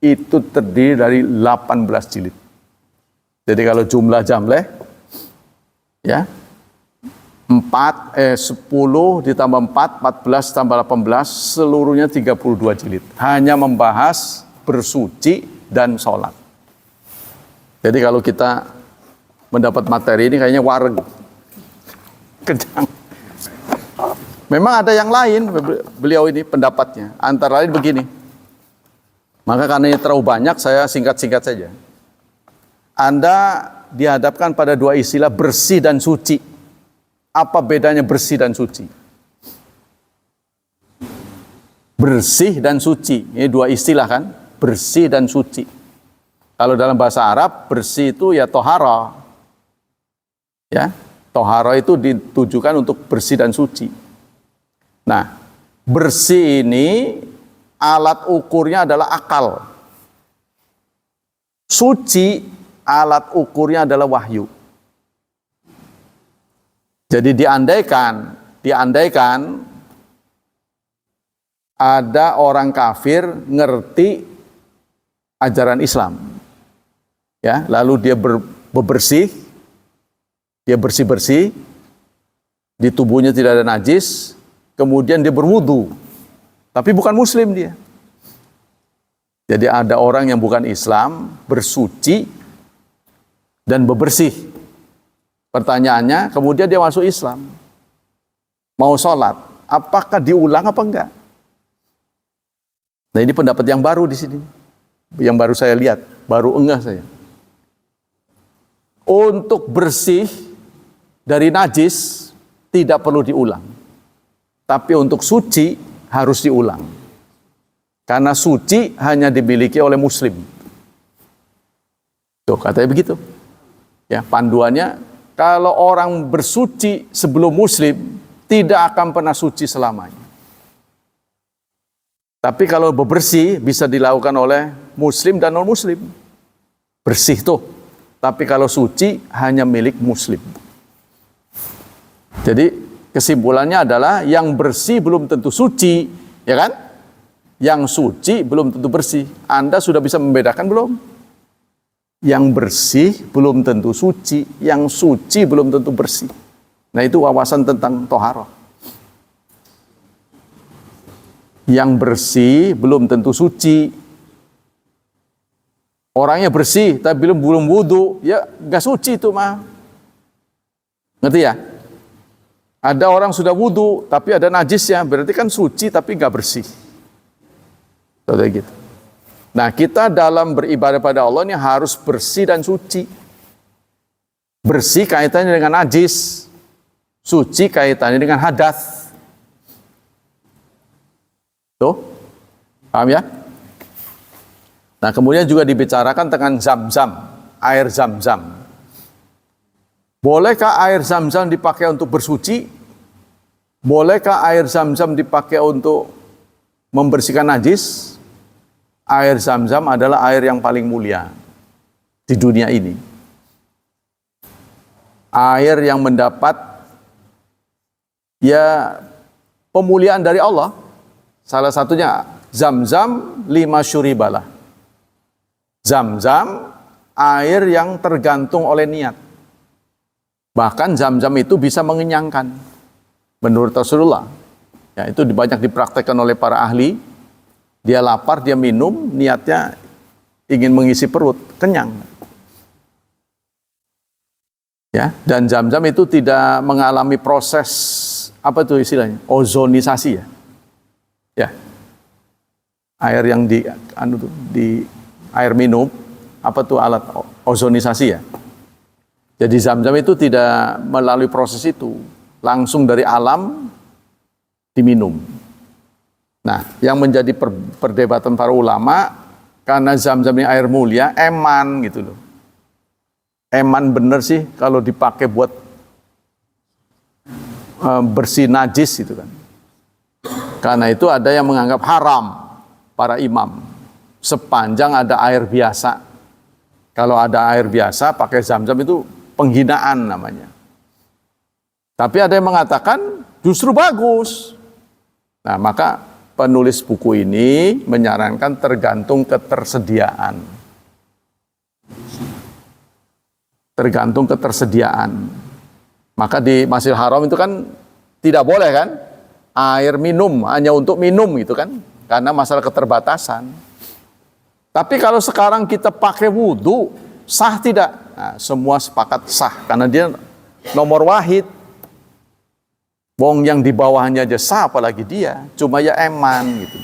Itu terdiri dari 18 jilid. Jadi kalau jumlah jamleh ya 10 ditambah 4, 14 tambah 18, seluruhnya 32 jilid. Hanya membahas bersuci dan sholat. Jadi kalau kita mendapat materi ini kayaknya wareg. Kejang. Memang ada yang lain, beliau ini pendapatnya. Antara lain begini. Maka karena ini terlalu banyak, saya singkat-singkat saja. Anda dihadapkan pada 2 istilah bersih dan suci. Apa bedanya bersih dan suci? Bersih dan suci, ini 2 istilah kan? Bersih dan suci. Kalau dalam bahasa Arab, bersih itu ya tohara. Ya, tohara itu ditujukan untuk bersih dan suci. Nah, bersih ini alat ukurnya adalah akal. Suci alat ukurnya adalah wahyu. Jadi diandaikan ada orang kafir ngerti ajaran Islam, ya, lalu dia bersih, dia bersih-bersih, di tubuhnya tidak ada najis, kemudian dia berwudu, tapi bukan Muslim dia. Jadi ada orang yang bukan Islam bersuci dan bebersih. Pertanyaannya, kemudian dia masuk Islam, mau sholat, apakah diulang apa enggak? Nah ini pendapat yang baru di sini, yang baru saya lihat, baru enggak saya. Untuk bersih dari najis tidak perlu diulang, tapi untuk suci harus diulang, karena suci hanya dimiliki oleh Muslim. Tuh katanya begitu, ya panduannya. Kalau orang bersuci sebelum Muslim, tidak akan pernah suci selamanya. Tapi kalau bebersih, bisa dilakukan oleh Muslim dan non-Muslim. Bersih tuh. Tapi kalau suci, hanya milik Muslim. Jadi kesimpulannya adalah, yang bersih belum tentu suci. Ya kan? Yang suci belum tentu bersih. Anda sudah bisa membedakan belum? Yang bersih belum tentu suci, yang suci belum tentu bersih. Nah itu wawasan tentang toharoh. Yang bersih belum tentu suci. Orangnya bersih tapi belum wudu, ya nggak suci itu mah. Ngerti ya? Ada orang sudah wudu tapi ada najisnya, berarti kan suci tapi nggak bersih. Kayak gitu. Nah, kita dalam beribadah pada Allah ini harus bersih dan suci. Bersih kaitannya dengan najis, suci kaitannya dengan hadas. Tuh, paham ya? Nah, kemudian juga dibicarakan tentang zam-zam, air zam-zam. Bolehkah air zam-zam dipakai untuk bersuci? Bolehkah air zam-zam dipakai untuk membersihkan najis? Air zam-zam adalah air yang paling mulia di dunia ini. Air yang mendapat ya pemuliaan dari Allah. Salah satunya zam-zam 5 syuribalah. Zam-zam air yang tergantung oleh niat. Bahkan zam-zam itu bisa mengenyangkan. Menurut Rasulullah. Ya, itu banyak dipraktekkan oleh para ahli. Dia lapar, dia minum, niatnya ingin mengisi perut, kenyang. Ya, dan zam-zam itu tidak mengalami proses apa itu istilahnya? Ozonisasi ya. Ya. Air yang di air minum, apa tuh alat ozonisasi ya. Jadi zam-zam itu tidak melalui proses itu, langsung dari alam diminum. Nah, yang menjadi perdebatan para ulama, karena zam-zam ini air mulia, eman gitu loh. Eman bener sih kalau dipakai buat bersih najis gitu kan. Karena itu ada yang menganggap haram para imam. Sepanjang ada air biasa. Kalau ada air biasa pakai zam-zam itu penghinaan namanya. Tapi ada yang mengatakan justru bagus. Nah, maka penulis buku ini menyarankan tergantung ketersediaan. Tergantung ketersediaan. Maka di Masjidil Haram itu kan tidak boleh kan air minum, hanya untuk minum gitu kan, karena masalah keterbatasan. Tapi kalau sekarang kita pakai wudhu, sah tidak? Nah, semua sepakat sah, karena dia nomor wahid. Wong yang di bawahnya aja sah, apalagi dia. Cuma ya eman gitu.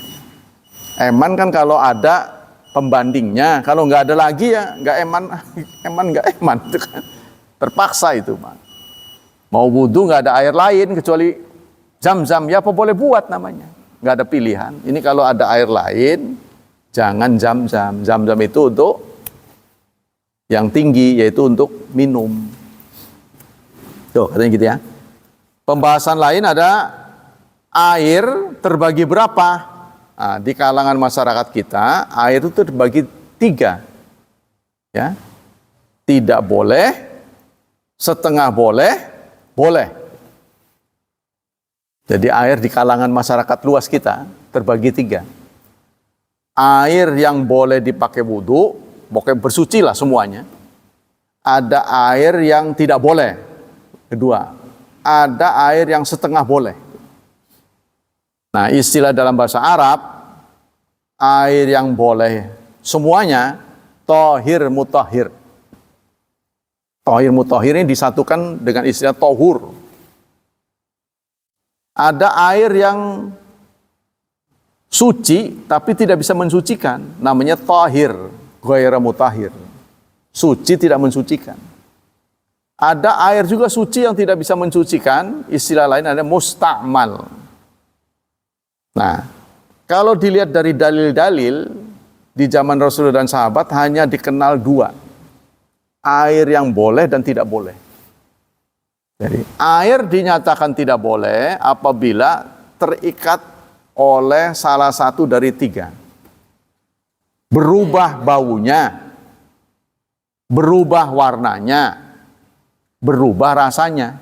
Eman kan kalau ada pembandingnya, kalau nggak ada lagi ya nggak eman, eman nggak eman itu kan. Terpaksa itu, man. Mau wudhu nggak ada air lain kecuali zam-zam, ya apa boleh buat namanya. Nggak ada pilihan. Ini kalau ada air lain, jangan zam-zam. Zam-zam itu untuk yang tinggi, yaitu untuk minum. Tuh, katanya gitu ya. Pembahasan lain ada air terbagi berapa? Nah, di kalangan masyarakat kita, air itu terbagi 3. Ya. Tidak boleh, setengah boleh, boleh. Jadi air di kalangan masyarakat luas kita terbagi 3. Air yang boleh dipakai wudhu, pokoknya bersuci lah semuanya. Ada air yang tidak boleh. Kedua, ada air yang setengah boleh. Nah, istilah dalam bahasa Arab, air yang boleh semuanya, tohir mutahhir. Tohir mutahhir ini disatukan dengan istilah tohur. Ada air yang suci tapi tidak bisa mensucikan, namanya tohir, ghairu mutahhir. Suci tidak mensucikan. Ada air juga suci yang tidak bisa mensucikan, istilah lain ada musta'mal. Nah, kalau dilihat dari dalil-dalil di zaman Rasulullah dan sahabat hanya dikenal 2. Air yang boleh dan tidak boleh. Jadi, air dinyatakan tidak boleh apabila terikat oleh salah satu dari 3. Berubah baunya, berubah warnanya, berubah rasanya.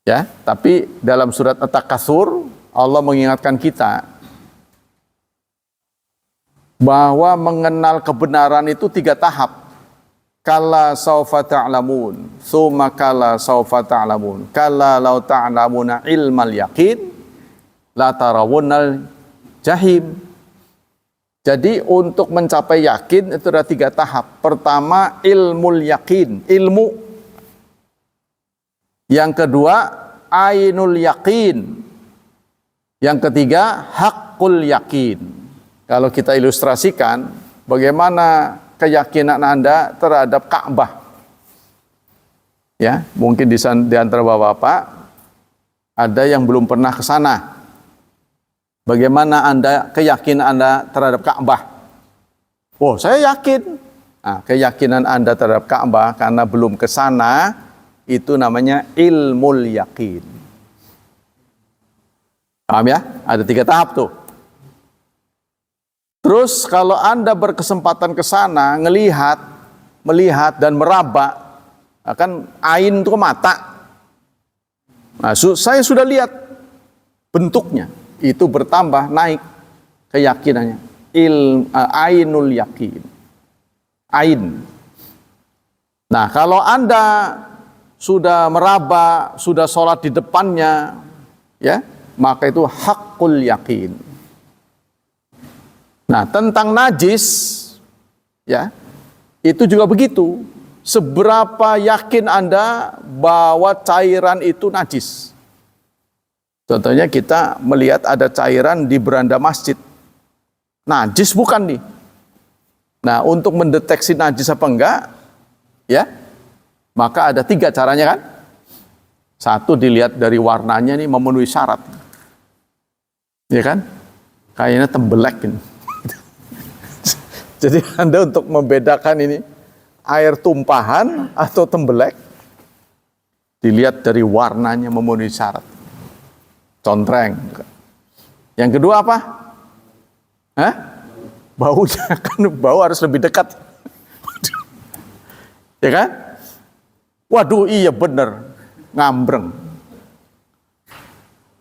Ya, tapi dalam surat At-Takatsur Allah mengingatkan kita bahwa mengenal kebenaran itu 3 tahap. Kalla saufa ta'lamun, tsumma kalla saufa ta'lamun, kalla law ta'lamuna ilmal yaqin la tarawunnal jahim. Jadi untuk mencapai yakin itu ada 3 tahap. Pertama ilmul yakin, ilmu. Yang kedua ainul yakin. Yang ketiga haqqul yakin. Kalau kita ilustrasikan, bagaimana keyakinan Anda terhadap Ka'bah? Ya, mungkin di antara bapak-bapak ada yang belum pernah ke sana. Bagaimana keyakinan Anda terhadap Ka'bah? Oh, saya yakin. Nah, keyakinan Anda terhadap Ka'bah karena belum ke sana, itu namanya ilmul yakin. Paham ya? Ada 3 tahap tuh. Terus kalau Anda berkesempatan ke sana, melihat dan meraba, akan ain itu mata. Nah, saya sudah lihat bentuknya, itu bertambah naik keyakinannya. Ainul yakin. Ain. Nah, kalau Anda sudah meraba, sudah sholat di depannya, ya, maka itu hakul yakin. Nah, tentang najis, ya, itu juga begitu. Seberapa yakin Anda bahwa cairan itu najis? Contohnya kita melihat ada cairan di beranda masjid. Najis bukan nih? Nah, untuk mendeteksi najis apa enggak, ya, maka ada 3 caranya kan? 1, dilihat dari warnanya nih memenuhi syarat. Ya kan? Kayaknya tembelek ini. Jadi Anda untuk membedakan ini air tumpahan atau tembelek, dilihat dari warnanya memenuhi syarat. Contreng. Yang kedua apa? Baunya, kan bau harus lebih dekat. Ya kan? Waduh, iya benar, ngambreng.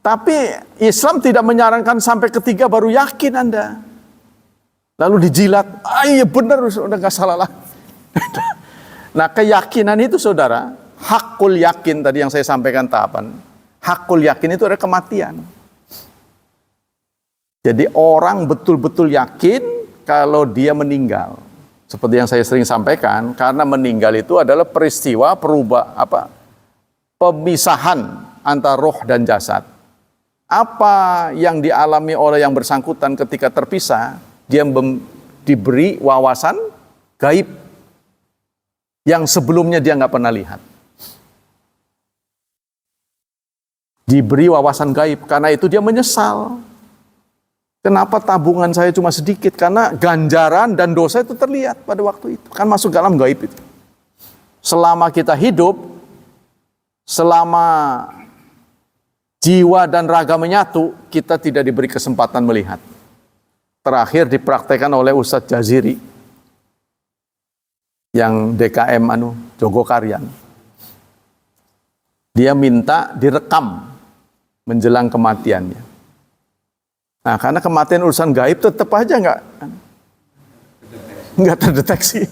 Tapi Islam tidak menyarankan sampai ketiga baru yakin Anda. Lalu dijilat, iya benar, udah gak salah lah. Nah, keyakinan itu saudara, hakul yakin tadi yang saya sampaikan tahapan. Hakul yakin itu ada kematian. Jadi orang betul-betul yakin kalau dia meninggal. Seperti yang saya sering sampaikan, karena meninggal itu adalah peristiwa pemisahan antara roh dan jasad. Apa yang dialami oleh yang bersangkutan ketika terpisah, dia diberi wawasan gaib yang sebelumnya dia nggak pernah lihat. Diberi wawasan gaib, karena itu dia menyesal. Kenapa tabungan saya cuma sedikit? Karena ganjaran dan dosa itu terlihat pada waktu itu. Kan masuk dalam gaib itu. Selama kita hidup, selama jiwa dan raga menyatu, kita tidak diberi kesempatan melihat. Terakhir dipraktekkan oleh Ustadz Jaziri yang DKM Jogokaryan. Dia minta direkam menjelang kematiannya. Nah, karena kematian urusan gaib tetap aja nggak terdeteksi.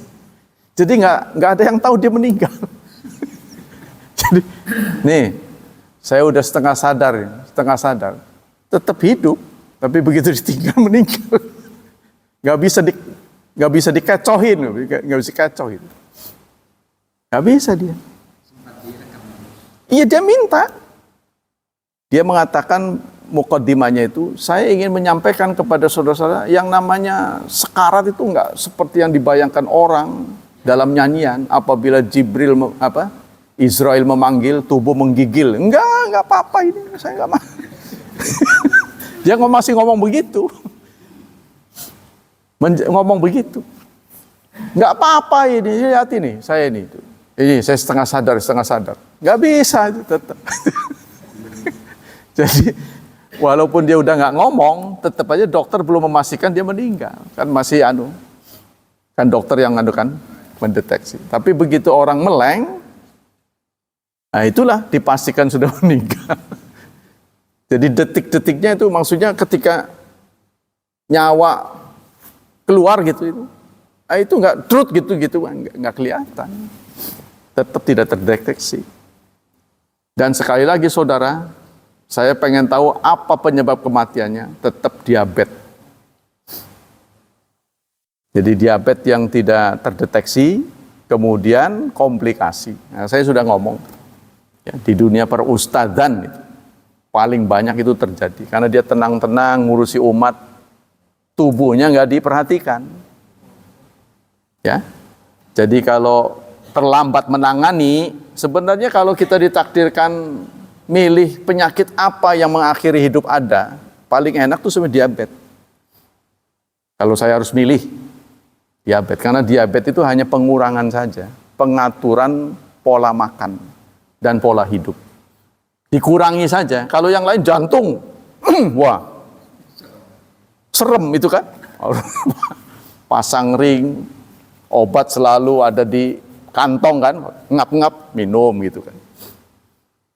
Jadi nggak ada yang tahu dia meninggal. Jadi nih, saya udah setengah sadar, tetap hidup, tapi begitu ditinggal meninggal. Nggak bisa dikecohin, nggak bisa dia. Iya, dia minta. Dia mengatakan mukaddimahnya itu, saya ingin menyampaikan kepada saudara-saudara yang namanya sekarat itu nggak seperti yang dibayangkan orang dalam nyanyian. Apabila Israel memanggil, tubuh menggigil. Enggak apa-apa ini, saya nggak mau. Dia masih ngomong begitu. Ngomong begitu. Nggak apa-apa ini, lihat ini, saya ini. Ini saya setengah sadar. Nggak bisa itu tetap. Jadi walaupun dia udah nggak ngomong, tetap aja dokter belum memastikan dia meninggal. Kan masih kan dokter yang kan mendeteksi. Tapi begitu orang meleng, nah itulah dipastikan sudah meninggal. Jadi detik-detiknya itu maksudnya ketika nyawa keluar gitu itu. Itu nggak truth gitu nggak kelihatan. Tetap tidak terdeteksi. Dan sekali lagi saudara, saya pengen tahu apa penyebab kematiannya, tetap diabetes. Jadi diabetes yang tidak terdeteksi, kemudian komplikasi. Nah, saya sudah ngomong, ya, di dunia perustadan itu, paling banyak itu terjadi. Karena dia tenang-tenang ngurusi umat, tubuhnya nggak diperhatikan. Ya, jadi kalau terlambat menangani, sebenarnya kalau kita ditakdirkan milih penyakit apa yang mengakhiri hidup ada, paling enak tuh sebenarnya diabetes. Kalau saya harus milih diabetes, karena diabetes itu hanya pengurangan saja, pengaturan pola makan dan pola hidup. Dikurangi saja. Kalau yang lain jantung, wah, serem itu kan. Pasang ring, obat selalu ada di kantong kan, ngap-ngap minum gitu kan.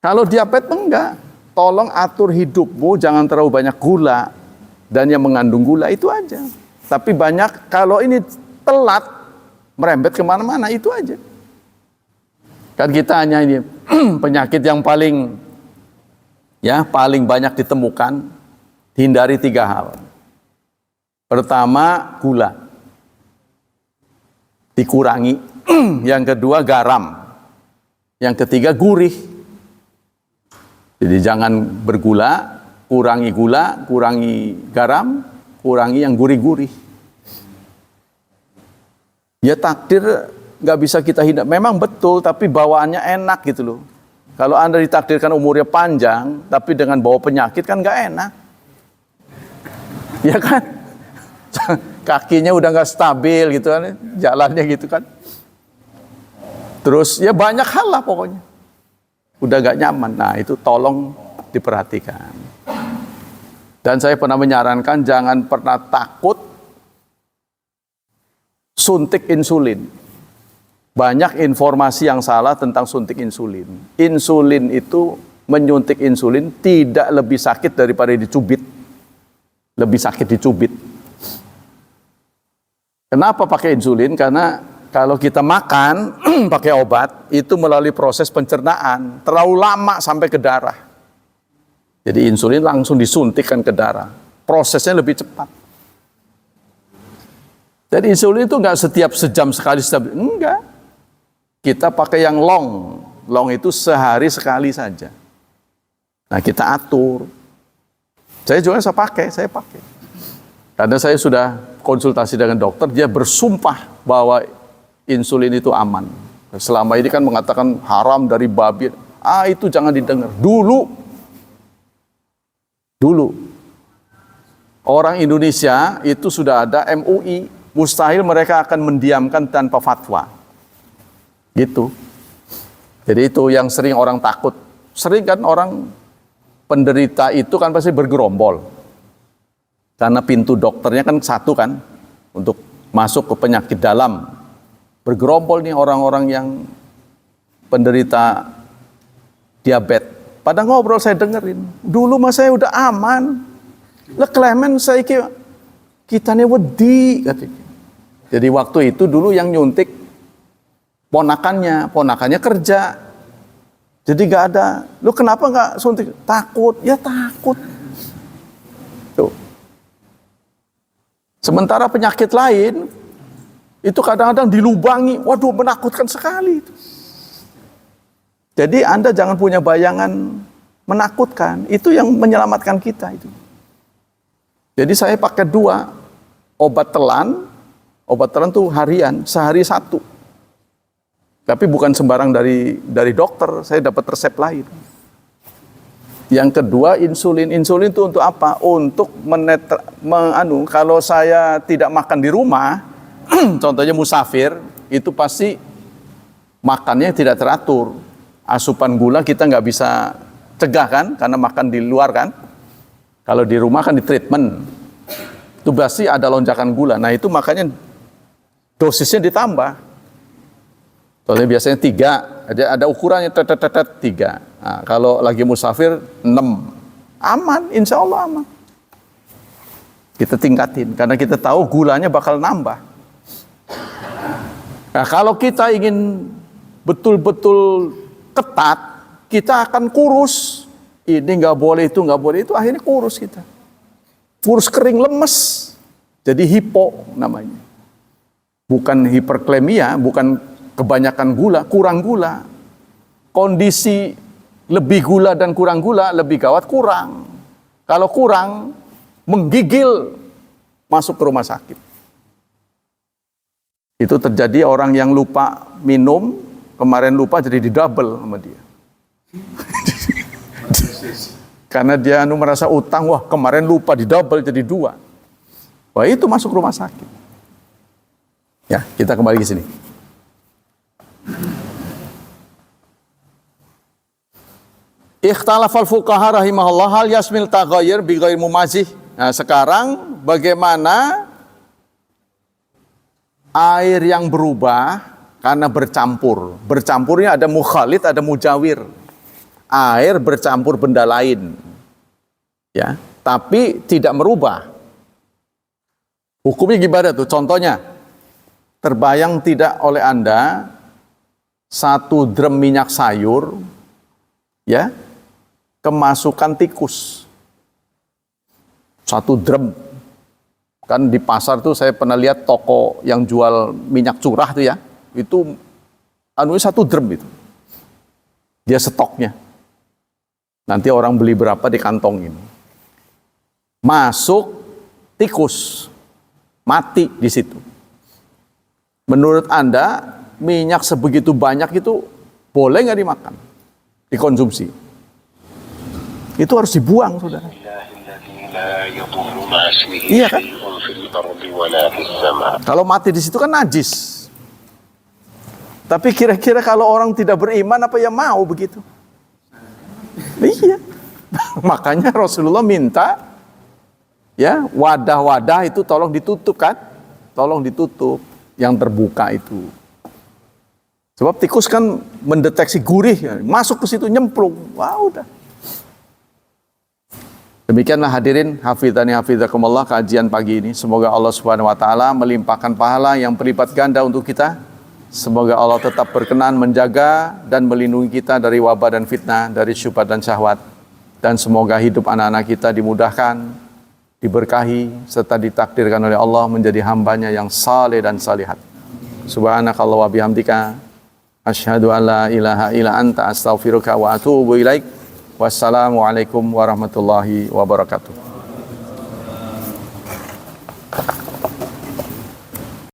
Kalau diabetes enggak, tolong atur hidupmu, jangan terlalu banyak gula dan yang mengandung gula itu aja. Tapi banyak, kalau ini telat merembet kemana-mana itu aja. Kan kita hanya ini penyakit yang paling banyak ditemukan, hindari 3 hal. Pertama, gula. Dikurangi. Yang kedua, garam. Yang ketiga, gurih. Jadi jangan bergula, kurangi garam, kurangi yang gurih-gurih. Ya takdir nggak bisa kita hindari. Memang betul, tapi bawaannya enak gitu loh. Kalau Anda ditakdirkan umurnya panjang, tapi dengan bawa penyakit kan nggak enak. Ya kan? Kakinya udah nggak stabil gitu kan, jalannya gitu kan. Terus ya banyak hal lah pokoknya. Udah nggak nyaman. Nah itu tolong diperhatikan. Dan saya pernah menyarankan jangan pernah takut suntik insulin. Banyak informasi yang salah tentang suntik insulin. Insulin itu, menyuntik insulin tidak lebih sakit daripada dicubit. Lebih sakit dicubit. Kenapa pakai insulin? Karena kalau kita makan pakai obat, itu melalui proses pencernaan. Terlalu lama sampai ke darah. Jadi insulin langsung disuntikkan ke darah. Prosesnya lebih cepat. Jadi insulin itu enggak setiap sejam sekali. Enggak. Kita pakai yang long. Long itu sehari sekali saja. Nah kita atur. Saya juga saya pakai. Karena saya sudah konsultasi dengan dokter, dia bersumpah bahwa insulin itu aman. Selama ini kan mengatakan haram dari babi. Itu jangan didengar. Dulu. Orang Indonesia itu sudah ada MUI. Mustahil mereka akan mendiamkan tanpa fatwa. Gitu. Jadi itu yang sering orang takut. Sering kan orang penderita itu kan pasti bergerombol. Karena pintu dokternya kan satu kan. Untuk masuk ke penyakit dalam. Bergerombol nih orang-orang yang penderita diabetes. Pada ngobrol saya dengerin. Dulu mas saya udah aman. Lah Clement saya kita nih wedi katanya. Jadi waktu itu dulu yang nyuntik ponakannya kerja. Jadi gak ada. Lu kenapa gak suntik? Takut. Ya takut. Tuh. Sementara penyakit lain, itu kadang-kadang dilubangi. Waduh menakutkan sekali. Jadi Anda jangan punya bayangan menakutkan. Itu yang menyelamatkan kita itu. Jadi saya pakai 2. Obat telan tuh harian, sehari 1. Tapi bukan sembarang dari dokter, saya dapat resep lain. Yang kedua, insulin. Insulin itu untuk apa? Untuk kalau saya tidak makan di rumah, contohnya musafir, itu pasti makannya tidak teratur. Asupan gula kita nggak bisa cegah kan, karena makan di luar kan. Kalau di rumah kan di treatment. Itu pasti ada lonjakan gula. Nah itu makanya dosisnya ditambah. Soalnya biasanya 3, ada ukurannya 3. Nah, kalau lagi musafir 6, aman, insya Allah aman. Kita tingkatin, karena kita tahu gulanya bakal nambah. Nah, kalau kita ingin betul-betul ketat, kita akan kurus. Ini nggak boleh, itu nggak boleh, itu akhirnya kurus kita. Kurus kering lemes, jadi hipo namanya. Bukan hiperklemia, bukan kebanyakan gula, kurang gula. Kondisi lebih gula dan kurang gula lebih gawat kurang. Kalau kurang, menggigil, masuk ke rumah sakit. Itu terjadi orang yang lupa minum, kemarin lupa jadi didouble sama dia. Karena dia merasa utang, wah kemarin lupa didouble jadi 2. Wah itu masuk rumah sakit. Ya, kita kembali ke sini. Ikhtalafal fuqaha rahimahullah hal yasmil taghayyur bi ghairi mumazih. Nah, sekarang bagaimana air yang berubah karena bercampur. Bercampurnya ada mukhalid, ada mujawir. Air bercampur benda lain. Ya, tapi tidak merubah. Hukumnya gimana tuh? Contohnya, terbayang tidak oleh Anda 1 drum minyak sayur, ya, kemasukan tikus. 1 drum. Kan di pasar tuh saya pernah lihat toko yang jual minyak curah tuh ya, itu anunya 1 drum itu. Dia stoknya. Nanti orang beli berapa dikantongin. Masuk tikus. Mati di situ. Menurut Anda, minyak sebegitu banyak itu boleh nggak dimakan? Dikonsumsi? Itu harus dibuang, saudara. Iya kan? Kalau mati di situ kan najis. Tapi kira-kira kalau orang tidak beriman apa yang mau begitu? Iya. Makanya Rasulullah minta ya wadah-wadah itu tolong ditutup kan? Tolong ditutup yang terbuka itu. Sebab tikus kan mendeteksi gurih, ya. Masuk ke situ nyemplung. Wah udah. Demikianlah hadirin hafizani hafizakumullah kajian pagi ini. Semoga Allah Subhanahu wa taala melimpahkan pahala yang berlipat ganda untuk kita. Semoga Allah tetap berkenan menjaga dan melindungi kita dari wabah dan fitnah, dari syubhat dan syahwat. Dan semoga hidup anak-anak kita dimudahkan, diberkahi, serta ditakdirkan oleh Allah menjadi hambanya yang saleh dan salihat. Subhanakallah wa bihamdika asyhadu an la ilaha illa anta astaghfiruka wa atubu ilaik. Wassalamualaikum warahmatullahi wabarakatuh.